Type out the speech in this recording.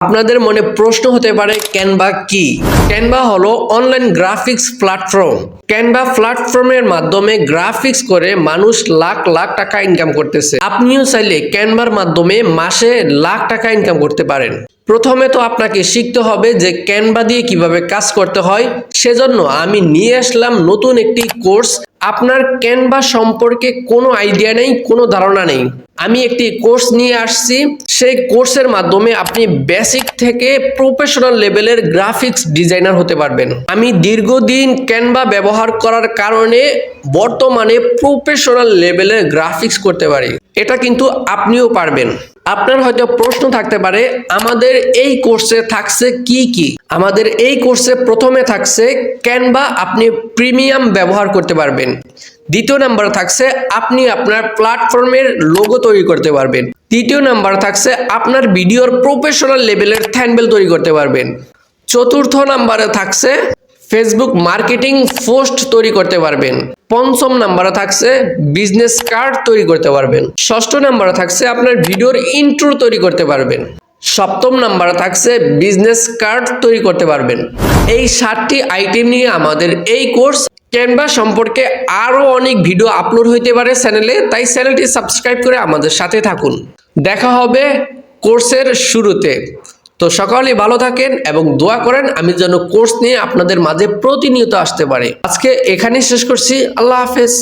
আপনাদের মনে প্রশ্ন হতে পারে ক্যানভা কি? ক্যানভা হলো অনলাইন গ্রাফিক্স প্ল্যাটফর্ম। ক্যানভা প্ল্যাটফর্মের মাধ্যমে গ্রাফিক্স করে মানুষ লাখ লাখ টাকা ইনকাম করতেছে। আপনিও চাইলে ক্যানভার মাধ্যমে মাসে লাখ টাকা ইনকাম করতে পারেন। প্রথমে তো আপনাকে শিখতে হবে যে ক্যানভা দিয়ে কিভাবে কাজ করতে হয়। সেজন্য আমি নিয়ে আসলাম নতুন একটি কোর্স। আপনার ক্যানভা সম্পর্কে কোনো আইডিয়া নেই, কোনো ধারণা নেই, আমি একটি কোর্স নিয়ে আসছি। সেই কোর্সের মাধ্যমে আপনি বেসিক থেকে প্রফেশনাল লেভেলের গ্রাফিক্স ডিজাইনার হতে পারবেন। আমি দীর্ঘদিন ক্যানভা ব্যবহার করার কারণে বর্তমানে প্রফেশনাল লেভেলের গ্রাফিক্স করতে পারি। এটা কিন্তু আপনিও পারবেন। আপনার হয়তো প্রশ্ন থাকতে পারে আমাদের এই কোর্সে থাকছে কি কি? আমাদের এই কোর্সে প্রথমে থাকছে ক্যানভা আপনি প্রিমিয়াম ব্যবহার করতে পারবেন। দ্বিতীয় নাম্বার থাকছে আপনি আপনার প্ল্যাটফর্মের লোগো তৈরি করতে পারবেন। তৃতীয় নাম্বার থাকছে আপনার ভিডিওর প্রফেশনাল লেভেলের থাম্বনেল তৈরি করতে পারবেন। চতুর্থ নাম্বারে থাকছে ফেসবুক মার্কেটিং পোস্ট তৈরি করতে পারবেন। পঞ্চম নাম্বারে থাকছে বিজনেস কার্ড তৈরি করতে পারবেন। ষষ্ঠ নাম্বারে থাকছে আপনার ভিডিওর ইন্ট্রো তৈরি করতে পারবেন। সপ্তম নাম্বারে থাকছে বিজনেস কার্ড তৈরি করতে পারবেন। এই 7টি আইটেম নিয়ে আমাদের এই কোর্স। ক্যানভা সম্পর্কে আরো অনেক ভিডিও আপলোড হইতে পারে চ্যানেলে, তাই চ্যানেলটি সাবস্ক্রাইব করে আমাদের সাথে থাকুন। দেখা হবে কোর্সের শুরুতে। তো সকলেই ভালো থাকেন এবং দোয়া করেন আমি যেন কোর্স নিয়ে আপনাদের মাঝে প্রতিনিয়ত আসতে পারি। আজকে এখানেই শেষ করছি। আল্লাহ হাফেজ।